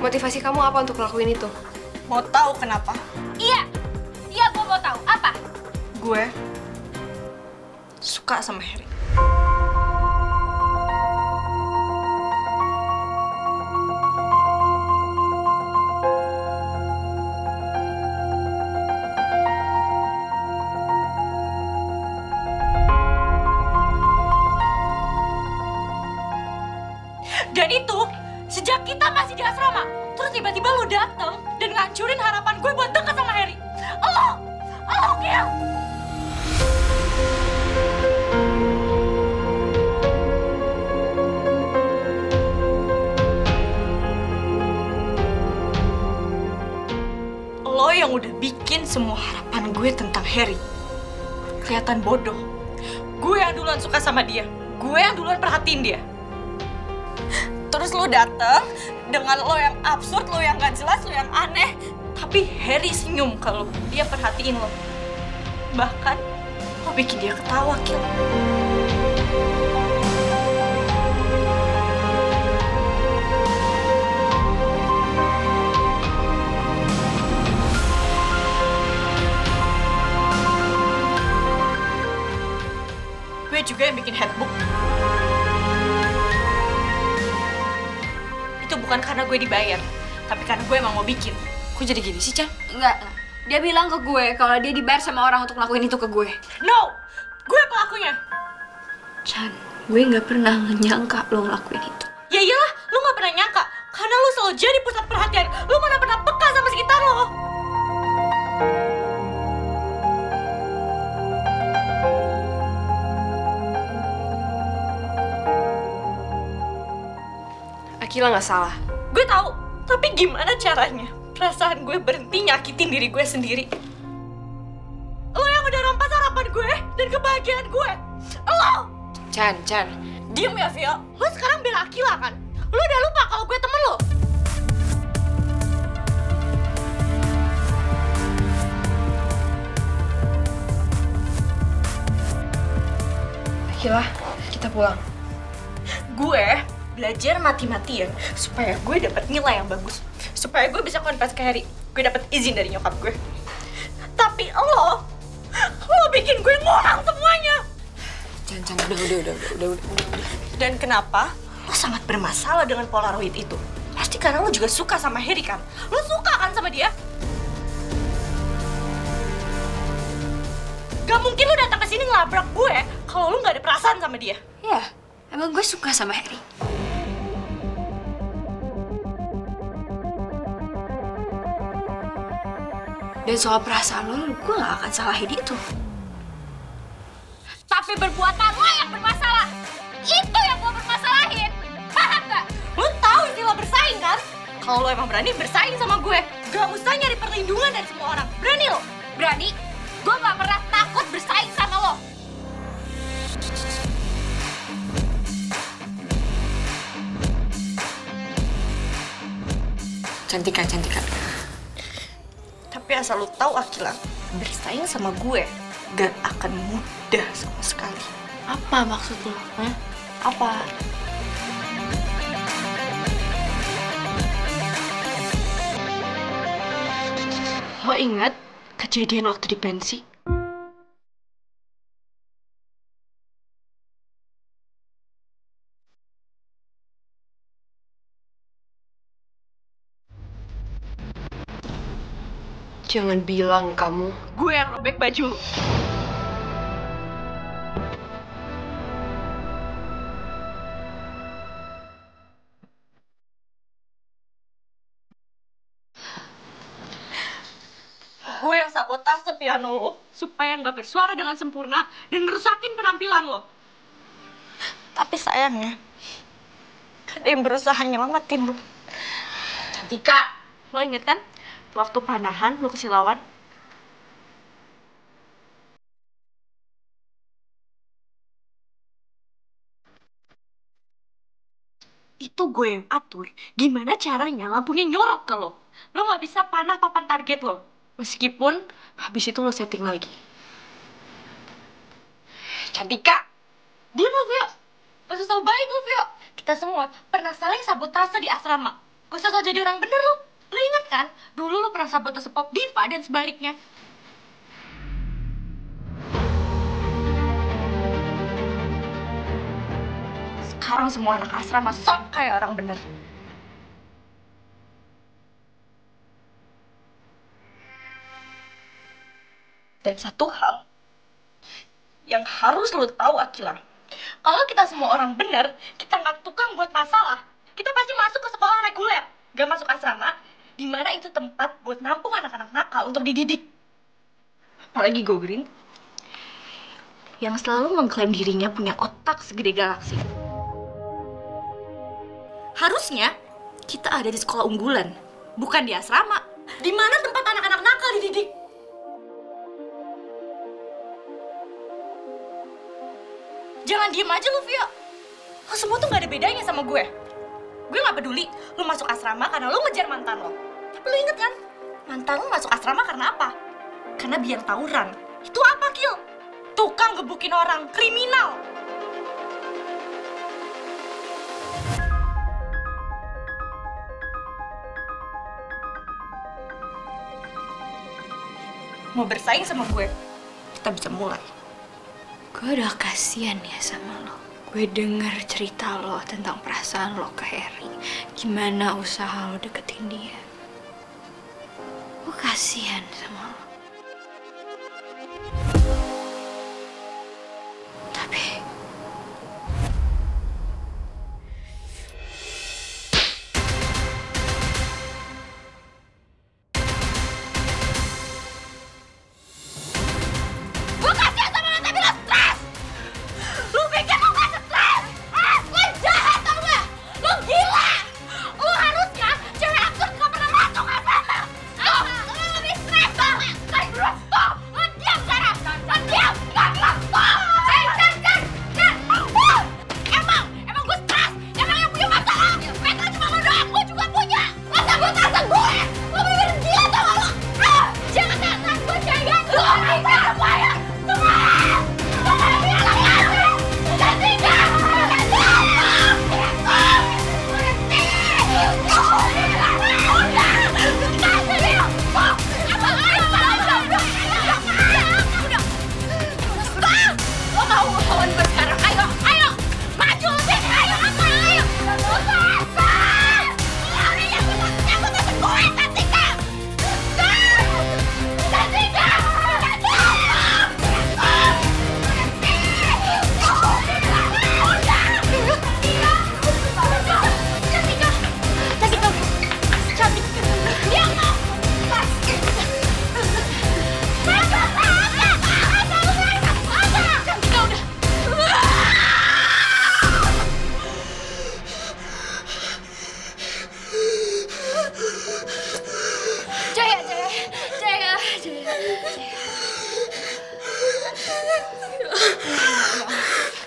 Motivasi kamu apa untuk ngelakuin itu? Mau tahu kenapa? Iya, gue mau tahu. Apa? Gue suka sama Harry. Dan itu sejak kita masih di asrama. Terus tiba-tiba lo dateng dan ngancurin harapan gue buat deket sama Harry. Lo, Gil! Lo yang udah bikin semua harapan gue tentang Harry kelihatan bodoh. Gue yang duluan suka sama dia. Gue yang duluan perhatiin dia. Terus lo dateng dengan lo yang absurd, lo yang gak jelas, lo yang aneh. Tapi Harry senyum kalau dia perhatiin lo. Bahkan lo bikin dia ketawa, Gil. Gue juga yang bikin headbook. Itu bukan karena gue dibayar, tapi karena gue emang mau bikin. Kok jadi gini sih, Chan? Enggak. Dia bilang ke gue kalau dia dibayar sama orang untuk ngelakuin itu ke gue. No! Gue pelakunya! Chan, gue nggak pernah nyangka lo ngelakuin itu. Ya iyalah, lu gak pernah nyangka. Karena lu selalu jadi pusat perhatian. Lu mana pernah peka sama sekitar lo. Akila nggak salah. Gue tahu, tapi gimana caranya perasaan gue berhenti nyakitin diri gue sendiri? Lo yang udah rampas harapan gue dan kebahagiaan gue. Lo! Chan. Diem ya, Vio. Lo sekarang bela Akila kan? Lo udah lupa kalau gue temen lo. Akila, kita pulang. Gue belajar mati-matian supaya gue dapat nilai yang bagus, supaya gue bisa confess ke Harry. Gue dapat izin dari nyokap gue. Tapi lo bikin gue ngurang semuanya. Chan, udah. Dan kenapa lo sangat bermasalah dengan Polaroid itu? Pasti karena lo juga suka sama Harry kan? Lo suka kan sama dia? Gak mungkin lo datang ke sini ngelabrak gue kalau lo nggak ada perasaan sama dia. Ya, emang gue suka sama Harry. Dan soal perasaan lo, gue gak akan salahin itu. Tapi perbuatan lo yang bermasalah. Itu yang gue bermasalahin. Paham gak? Lo tahu istilah bersaing kan? Kalau lo emang berani bersaing sama gue, gak usah nyari perlindungan dari semua orang. Berani lo? Berani? Gue gak pernah takut bersaing sama lo. Cantika. Tapi asal lo tahu, Akila, bersaing sama gue gak akan mudah sama sekali. Apa maksud lo? Apa? Lo ingat kejadian waktu di pensi? Jangan bilang gue yang robek baju. Gue yang sabotase piano lo supaya nggak bersuara dengan sempurna dan ngerusakin penampilan lo. Tapi sayangnya, ada yang berusaha nyelamatin lo. Cantika, lo inget kan? Waktu panahan lo ke Silawan? Itu gue yang atur gimana caranya lampunya nyorot ke lo. Lo nggak bisa panah papan target lo. Meskipun habis itu lo setting lagi. Cantika! Dia lo, Vio. Gak usah baik lo, Vio. Kita semua pernah saling sabotase di asrama. Gak usah jadi orang bener lu. Lu inget kan? Dulu lu pernah sabotase Pop Diva dan sebaliknya. Sekarang semua anak asrama sok kayak orang bener. Dan satu hal yang harus lu tahu, Akila. Kalau kita semua orang bener, kita nggak tukang buat masalah. Kita pasti masuk ke sekolah reguler, gak masuk asrama, di mana itu tempat buat nampung anak-anak nakal untuk dididik. Apalagi Go Green, yang selalu mengklaim dirinya punya otak segede galaksi. Harusnya kita ada di sekolah unggulan, bukan di asrama, di mana tempat anak-anak nakal dididik. Jangan diem aja lu, Via. Lo semua tuh gak ada bedanya sama gue. Gue gak peduli lu masuk asrama karena lu ngejar mantan lo. Tapi lu inget kan, mantan lu masuk asrama karena apa? Karena biar tawuran. Itu apa, Kil? Tukang gebukin orang, kriminal. Mau bersaing sama gue, kita bisa mulai. Gue udah kasihan ya sama lo. Gue denger cerita lo tentang perasaan lo ke Harry. Gimana usaha lo deketin dia. Gue kasihan sama lo. Tapi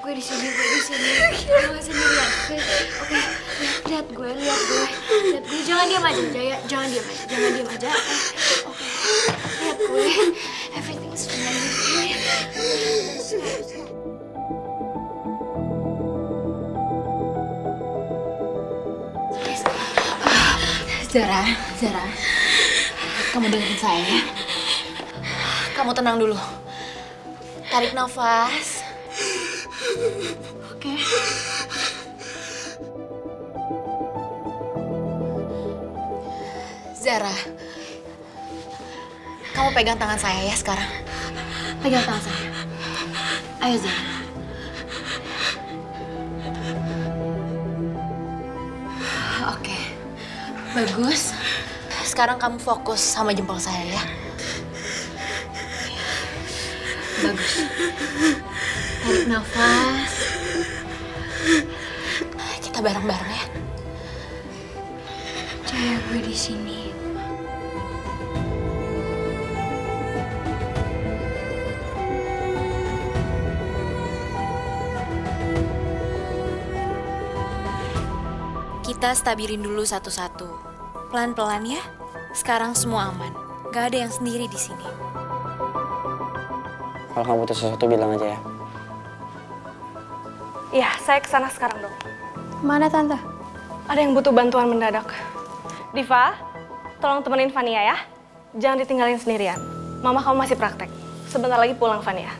gue di sini. Gue gak sendirian. Oke. Lihat gue. Jangan diam aja, Jaya. Jangan diam aja. Oke. Lihat gue. Everything's fine. Zara, kamu dengerin saya ya. Kamu tenang dulu. Tarik nafas. Oke. Zara, kamu pegang tangan saya ya sekarang. Pegang tangan saya. Ayo Zara. Oke. Bagus. Sekarang kamu fokus sama jempol saya ya. Bagus. Tarik nafas. Kita bareng-bareng ya. Percaya gue di sini. Kita stabilin dulu satu-satu. Pelan-pelan ya. Sekarang semua aman. Gak ada yang sendiri di sini. Kalau kamu butuh sesuatu bilang aja ya. Iya, saya kesana sekarang dong. Mana Tante? Ada yang butuh bantuan mendadak. Diva, tolong temenin Fania ya. Jangan ditinggalin sendirian. Mama kamu masih praktek. Sebentar lagi pulang, Fania.